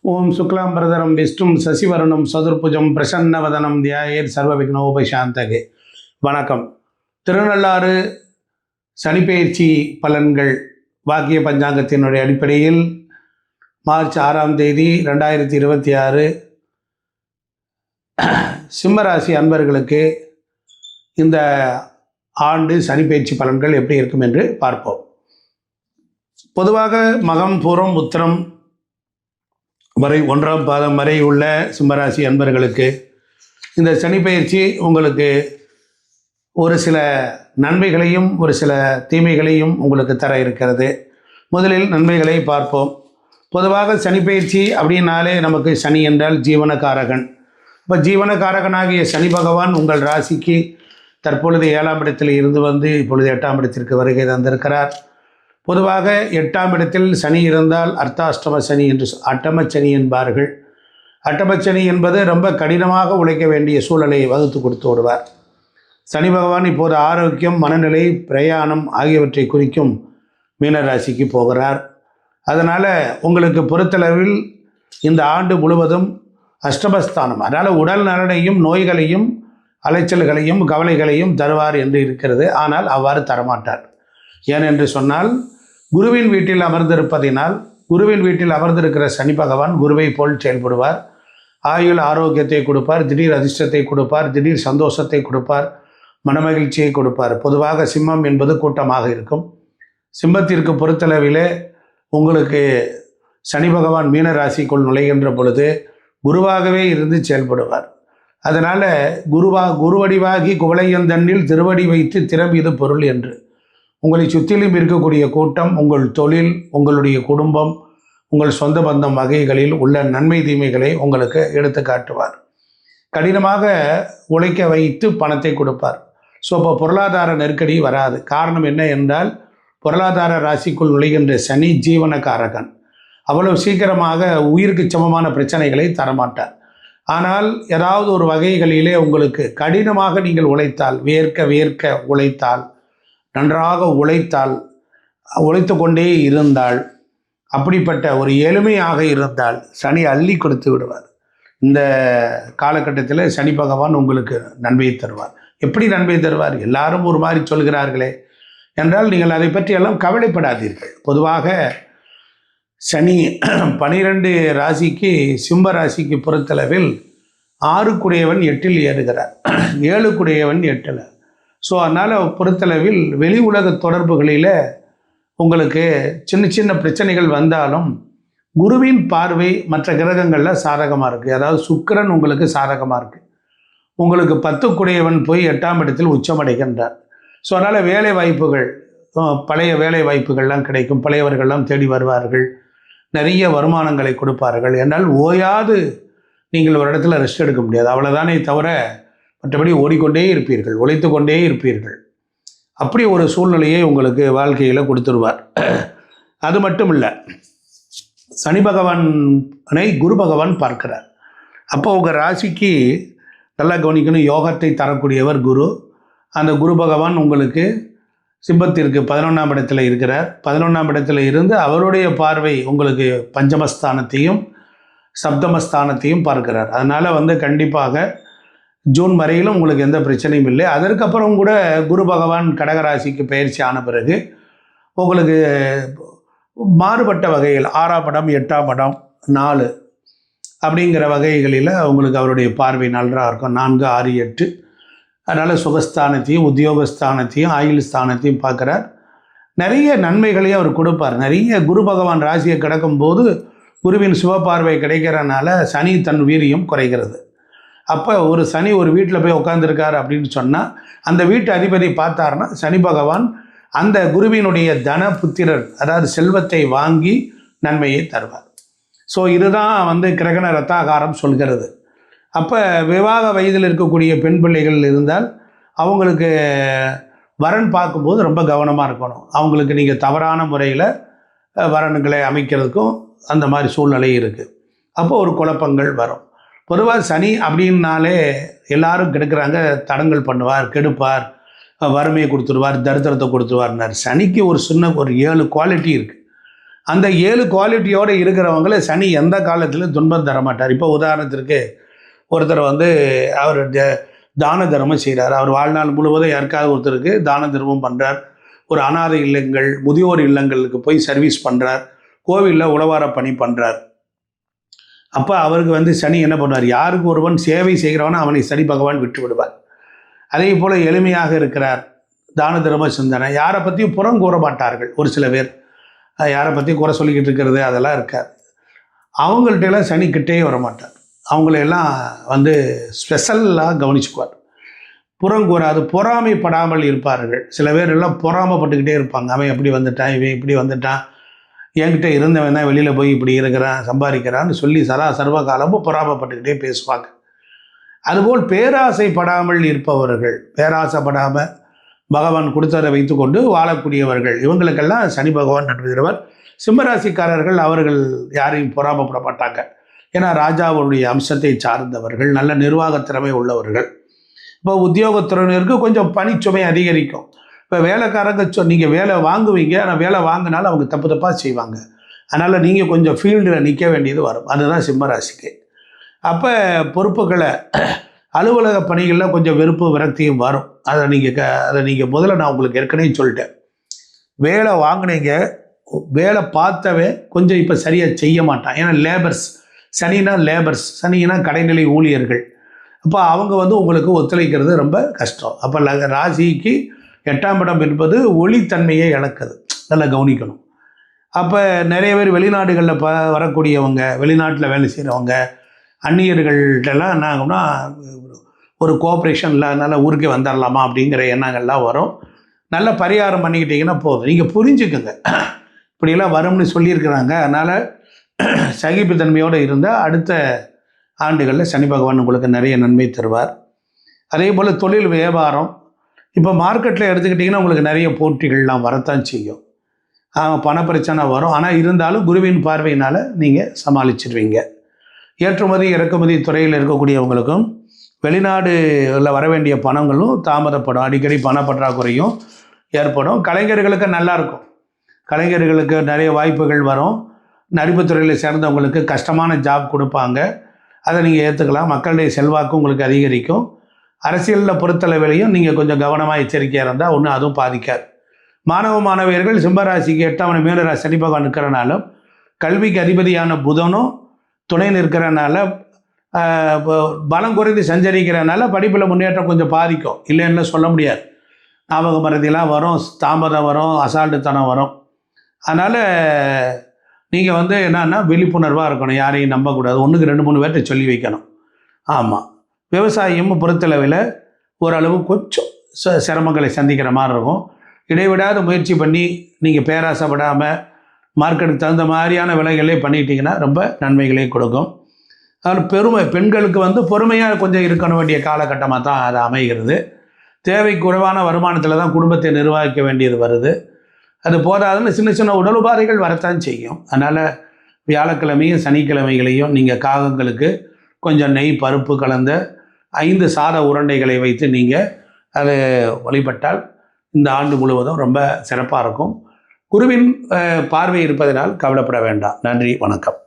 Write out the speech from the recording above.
ஓம் சுக்லாம்பரதரம் விஷ்ணும் சசிவரணம் சதுர்புஜம் பிரசன்னவதனம் தியாயேர் சர்வவிக்னோபசாந்தகே. வணக்கம். திருநள்ளாறு சனிப்பெயர்ச்சி பலன்கள் வாக்கிய பஞ்சாங்கத்தினுடைய அடிப்படையில் மார்ச் 6ஆம் தேதி 2026 சிம்மராசி அன்பர்களுக்கு இந்த ஆண்டு சனிப்பெயர்ச்சி பலன்கள் எப்படி இருக்கும் என்று பார்ப்போம். பொதுவாக மகம், பூரம், உத்திரம் வரை 1ஆம் பாதம் வரை உள்ள சிம்மராசி அன்பர்களுக்கு இந்த சனிப்பெயர்ச்சி உங்களுக்கு ஒரு சில நன்மைகளையும் ஒரு சில தீமைகளையும் உங்களுக்கு தர இருக்கிறது. முதலில் நன்மைகளை பார்ப்போம். பொதுவாக சனிப்பெயர்ச்சி அப்படின்னாலே நமக்கு சனி என்றால் ஜீவனகாரகன். இப்போ ஜீவனகாரகனாகிய சனி பகவான் உங்கள் ராசிக்கு தற்பொழுது 7ஆம் இடத்தில் இருந்து வந்து இப்பொழுது 8ஆம் இடத்திற்கு வருகை தந்திருக்கிறார். பொதுவாக 8ஆம் இடத்தில் சனி இருந்தால் அர்த்தாஷ்டம சனி என்று அட்டமச்சனி என்பார்கள். அட்டமச்சனி என்பது ரொம்ப கடினமாக உழைக்க வேண்டிய சூழலை வகுத்து கொடுத்து விடுவார். சனி பகவான் இப்போது ஆரோக்கியம், மனநிலை, பிரயாணம் ஆகியவற்றை குறிக்கும் மீனராசிக்கு போகிறார். அதனால் உங்களுக்கு பொறுத்தளவில் இந்த ஆண்டு முழுவதும் அஷ்டமஸ்தானம், அதனால் உடல் நலனையும் நோய்களையும் அலைச்சல்களையும் கவலைகளையும் தருவார் என்று இருக்கிறது. ஆனால் அவ்வாறு தரமாட்டார். ஏனென்று சொன்னால் குருவின் வீட்டில் அமர்ந்திருப்பதினால், குருவின் வீட்டில் அமர்ந்திருக்கிற சனி பகவான் குருவை போல் செயல்படுவார். ஆயுள் ஆரோக்கியத்தை கொடுப்பார், திடீர் அதிர்ஷ்டத்தை கொடுப்பார், திடீர் சந்தோஷத்தை கொடுப்பார், மனமகிழ்ச்சியை கொடுப்பார். பொதுவாக சிம்மம் என்பது கூட்டமாக இருக்கும். சிம்மத்திற்கு பொறுத்தளவிலே உங்களுக்கு சனி பகவான் மீன ராசிக்குள் நுழைகின்ற பொழுது குருவாகவே இருந்து செயல்படுவார். அதனால் குருவடிவாகி குவளையந்தண்ணில் திருவடி வைத்து திறம்பியது பொருள் என்று உங்களை சுற்றிலும் இருக்கக்கூடிய கூட்டம், உங்கள் தொழில், உங்களுடைய குடும்பம், உங்கள் சொந்த பந்தம் வகைகளில் உள்ள நன்மை தீமைகளை உங்களுக்கு எடுத்து காட்டுவார். கடினமாக உழைக்க வைத்து பணத்தை கொடுப்பார். ஸோ இப்போ பொருளாதார நெருக்கடி வராது. காரணம் என்ன என்றால் பொருளாதார ராசிக்குள் நுழைகின்ற சனி ஜீவனகாரகன். அவ்வளவு சீக்கிரமாக உயிருக்கு சமமான பிரச்சனைகளை தரமாட்டார். ஆனால் ஏதாவது ஒரு வகைகளிலே உங்களுக்கு கடினமாக நீங்கள் உழைத்தால், வேர்க்க உழைத்தால், நன்றாக உழைத்து கொண்டே இருந்தால், அப்படிப்பட்ட ஒரு எளிமையாக இருந்தால் சனி அள்ளி கொடுத்து விடுவார். இந்த காலகட்டத்தில் சனி பகவான் உங்களுக்கு நன்மையை தருவார். எப்படி நன்மை தருவார்? எல்லாரும் ஒரு மாதிரி சொல்கிறார்களே என்றால் நீங்கள் அதை பற்றி எல்லாம் கவலைப்படாதீர்கள். பொதுவாக சனி 12 ராசிக்கு, சிம்ம ராசிக்கு பொறுத்தளவில் 6 8 ஏறுகிறார், 7 8. ஸோ அதனால் பொறுத்தளவில் வெளி உலக தொடர்புகளில் உங்களுக்கு சின்ன சின்ன பிரச்சனைகள் வந்தாலும் குருவின் பார்வை மற்ற கிரகங்களில் சாதகமாக இருக்குது. அதாவது சுக்கிரன் உங்களுக்கு சாதகமாக இருக்குது. உங்களுக்கு 10 போய் 8ஆம் இடத்தில் உச்சமடைகின்றார். ஸோ அதனால் வேலை வாய்ப்புகள், பழைய வேலை வாய்ப்புகள்லாம் கிடைக்கும். பழையவர்கள்லாம் தேடி வருவார்கள், நிறைய வருமானங்களை கொடுப்பார்கள். என்றால் ஓயாது நீங்கள் ஒரு இடத்துல ரெஸ்ட் எடுக்க முடியாது. அவ்வளோதானே தவிர மற்றபடி ஓடிக்கொண்டே இருப்பீர்கள், உழைத்து கொண்டே இருப்பீர்கள். அப்படி ஒரு சூழ்நிலையை உங்களுக்கு வாழ்க்கையில் கொடுத்துருவார். அது மட்டும் இல்லை, சனி பகவானை குரு பகவான் பார்க்கிறார். அப்போ உங்கள் ராசிக்கு நல்லா கவனிக்கணும், யோகத்தை தரக்கூடியவர் குரு. அந்த குரு பகவான் உங்களுக்கு சிம்மத்திற்கு 11ஆம் இடத்துல இருக்கிறார். 11ஆம் இடத்துல இருந்து அவருடைய பார்வை உங்களுக்கு பஞ்சமஸ்தானத்தையும் சப்தமஸ்தானத்தையும் பார்க்கிறார். அதனால் கண்டிப்பாக ஜூன் வரையிலும் உங்களுக்கு எந்த பிரச்சனையும் இல்லை. அதற்கப்புறம் கூட குரு பகவான் கடகராசிக்கு பயிற்சி ஆன பிறகு உங்களுக்கு மாறுபட்ட வகையில் 6ஆம் இடம், 8ஆம் இடம், 4 அப்படிங்கிற வகைகளில் உங்களுக்கு அவருடைய பார்வை நல்லா இருக்கும். 4, 6, 8. அதனால் சுகஸ்தானத்தையும் உத்தியோகஸ்தானத்தையும் ஆயுள் ஸ்தானத்தையும் பார்க்குறார். நிறைய நன்மைகளையும் அவர் கொடுப்பார். நிறைய குரு பகவான் ராசியை கிடக்கும்போது குருவின் சுபப்பார்வை கிடைக்கிறனால சனி தன் வீரியம் குறைகிறது. அப்போ ஒரு சனி ஒரு வீட்டில் போய் உட்காந்துருக்காரு அப்படின்னு சொன்னால் அந்த வீட்டு அதிபதி பார்த்தாருன்னா சனி பகவான் அந்த குருவினுடைய தன புத்திரர், அதாவது செல்வத்தை வாங்கி நன்மையை தருவார். ஸோ இதுதான் கிரகண ரத்தாகாரம் சொல்கிறது. அப்போ விவாக வயதில் இருக்கக்கூடிய பெண் பிள்ளைகள் இருந்தால் அவங்களுக்கு வரன் பார்க்கும்போது ரொம்ப கவனமாக இருக்கணும். அவங்களுக்கு நீங்கள் தவறான முறையில் வரன்களை அமைக்கிறதுக்கும் அந்த மாதிரி சூழ்நிலை இருக்குது. அப்போ ஒரு குழப்பங்கள் வரும். பொதுவாக சனி அப்படின்னாலே எல்லாரும் கெடுக்கிறாங்க, தடங்கள் பண்ணுவார், கெடுப்பார், வறுமையை கொடுத்துருவார், தரித்திரத்தை கொடுத்துருவார்னார். சனிக்கு ஒரு 7 குவாலிட்டி இருக்குது. அந்த 7 குவாலிட்டியோடு இருக்கிறவங்கள சனி எந்த காலத்திலும் துன்பம் தர மாட்டார். இப்போ உதாரணத்திற்கு ஒருத்தர் வந்து அவர் தான தர்மம் செய்கிறார். அவர் வாழ்நாள் முழுவதும் யாருக்காவது ஒருத்தருக்கு தான தர்மம் பண்ணுறார். ஒரு அனாதை இல்லங்கள், முதியோர் இல்லங்களுக்கு போய் சர்வீஸ் பண்ணுறார். கோவிலில் உழவார பணி பண்ணுறார். அப்போ அவருக்கு வந்து சனி என்ன பண்ணுவார்? யாருக்கு ஒருவன் சேவை செய்கிறவனோ அவனை சனி பகவான் விட்டு விடுவார். அதே போல் எளிமையாக இருக்கிறார், தான தர்ம சிந்தனை, யாரை பற்றியும் புறம் கூற மாட்டார்கள். ஒரு சில பேர் யாரை பற்றி குறை சொல்லிக்கிட்டு இருக்கிறது அதெல்லாம் இருக்காது. அவங்கள்ட்டெல்லாம் சனி கிட்டே வர மாட்டார். அவங்களையெல்லாம் வந்து ஸ்பெஷலாக கவனிச்சுக்குவார். புறங்கூறாது, பொறாமைப்படாமல் இருப்பார்கள். சில பேர் எல்லாம் பொறாமப்பட்டுக்கிட்டே இருப்பாங்க. அவன் எப்படி வந்துட்டான், இவன் இப்படி வந்துட்டான், என்கிட்ட இருந்தவன் தான் வெளியில் போய் இப்படி இருக்கிறான், சம்பாதிக்கிறான்னு சொல்லி சர்வ காலமும் பொறாமப்பட்டுக்கிட்டே பேசுவாங்க. அதுபோல் பேராசைப்படாமல் இருப்பவர்கள், பேராசைப்படாமல் பகவான் கொடுத்ததை வைத்துக்கொண்டு வாழக்கூடியவர்கள், இவங்களுக்கெல்லாம் சனி பகவான் நன்மைகிறவர். சிம்மராசிக்காரர்கள் அவர்கள் யாரையும் பொறாமப்பட மாட்டாங்க. ஏன்னா ராஜாவுடைய அம்சத்தை சார்ந்தவர்கள், நல்ல நிர்வாகத்திறமை உள்ளவர்கள். இப்போ உத்தியோகத்துறையினருக்கு கொஞ்சம் பணிச்சுமை அதிகரிக்கும். இப்போ வேலைக்காரங்க நீங்கள் வேலை வாங்குவீங்க, ஆனால் வேலை வாங்கினாலும் அவங்க தப்பாக செய்வாங்க. அதனால் நீங்கள் கொஞ்சம் ஃபீல்டில் நிற்க வேண்டியது வரும். அதுதான் சிம்மராசிக்கு. அப்போ பொறுப்புகளை அலுவலக பணிகளில் கொஞ்சம் வெறுப்பு விரக்தியும் வரும். அதை நீங்கள் முதல்ல நான் உங்களுக்கு ஏற்கனவே சொல்லிட்டேன். வேலை வாங்கினீங்க, வேலை பார்த்தவே கொஞ்சம் இப்போ சரியாக செய்ய மாட்டான். ஏன்னா லேபர்ஸ், சனினா லேபர்ஸ், சனினா கடைநிலை ஊழியர்கள். அப்போ அவங்க வந்து உங்களுக்கு ஒத்துழைக்கிறது ரொம்ப கஷ்டம். அப்போ ராசிக்கு 8ஆம் இடம் என்பது ஒளித்தன்மையை இழக்குது, நல்லா கவனிக்கணும். அப்போ நிறைய பேர் வெளிநாடுகளில் வரக்கூடியவங்க, வெளிநாட்டில் வேலை செய்கிறவங்க, அந்நியர்கள்ட்டெல்லாம் என்ன ஆகும்னா ஒரு கோஆப்ரேஷனில் அதனால் ஊருக்கே வந்துடலாமா அப்படிங்கிற எண்ணங்கள்லாம் வரும். நல்ல பரிகாரம் பண்ணிக்கிட்டிங்கன்னா போதும். நீங்கள் புரிஞ்சுக்குங்க, இப்படியெல்லாம் வரும்னு சொல்லியிருக்கிறாங்க. அதனால் சகிப்புத்தன்மையோடு இருந்தால் அடுத்த ஆண்டுகளில் சனி பகவான் உங்களுக்கு நிறைய நன்மை தருவார். அதே போல் தொழில் வியாபாரம், இப்போ மார்க்கெட்டில் எடுத்துக்கிட்டிங்கன்னா உங்களுக்கு நிறைய போட்டிகள்லாம் வரத்தான் செய்யும். பணப்பிரச்சனை வரும். ஆனால் இருந்தாலும் குருவின் பார்வையினால் நீங்கள் சமாளிச்சிடுவீங்க. ஏற்றுமதி இறக்குமதி துறையில் இருக்கக்கூடியவங்களுக்கும் வெளிநாடுகளில் வர வேண்டிய பணங்களும் தாமதப்படும். அடிக்கடி பணப்பற்றாக்குறையும் ஏற்படும். கலைஞர்களுக்கு நல்லாயிருக்கும். கலைஞர்களுக்கு நிறைய வாய்ப்புகள் வரும். நடிப்புத்துறையில் சேர்ந்தவங்களுக்கு கஷ்டமான ஜாப் கொடுப்பாங்க. அதை நீங்கள் ஏற்றுக்கலாம். மக்களுடைய செல்வாக்கும் உங்களுக்கு அதிகரிக்கும். அரசியலில் பொறுத்தளவிலையும் நீங்கள் கொஞ்சம் கவனமாக எச்சரிக்கையாக இருந்தால் ஒன்றும் அதுவும் பாதிக்காது. மாணவியர்கள் சிம்மராசிக்கு 8ஆம் மீனராசி சனி பகவான் இருக்கிறனாலும், கல்விக்கு அதிபதியான புதனும் துணை நிற்கிறனால, பலம் குறைந்து சஞ்சரிக்கிறனால படிப்பில் முன்னேற்றம் கொஞ்சம் பாதிக்கும். இல்லைன்னு சொல்ல முடியாது. ஞாபக மறதியெல்லாம் வரும், தாமதம் வரும், அசால்ட்டுத்தனம் வரும். அதனால் நீங்கள் வந்து என்னன்னா விழிப்புணர்வாக இருக்கணும். யாரையும் நம்பக்கூடாது. 1க்கு 2 3 பேர்கிட்ட சொல்லி வைக்கணும். ஆமாம், விவசாயம் பொறுத்தளவில் ஓரளவு கொஞ்சம் சிரமங்களை சந்திக்கிற மாதிரி இருக்கும். இடைவிடாத முயற்சி பண்ணி நீங்கள் பேராசைப்படாமல் மார்க்கெட்டுக்கு தகுந்த மாதிரியான விலைகளே பண்ணிட்டீங்கன்னா ரொம்ப நன்மைகளே கொடுக்கும். அதில் பெண்களுக்கு வந்து பொறுமையாக கொஞ்சம் இருக்கணும் வேண்டிய காலகட்டமாக தான் அது அமைகிறது. தேவை குறைவான வருமானத்தில் தான் குடும்பத்தை நிர்வகிக்க வேண்டியது வருது. அது போதாதுன்னு சின்ன சின்ன உடல் உபாதைகள் வரத்தான் செய்யும். அதனால் வியாழக்கிழமையும் சனிக்கிழமைகளையும் நீங்கள் காகங்களுக்கு கொஞ்சம் நெய் பருப்பு கலந்த 5 சாத உருண்டைகளை வைத்து நீங்கள் அதை வழிபட்டால் இந்த ஆண்டு முழுவதும் ரொம்ப சிறப்பாக இருக்கும். குருவின் பார்வை இருப்பதனால் கவலைப்பட வேண்டாம். நன்றி, வணக்கம்.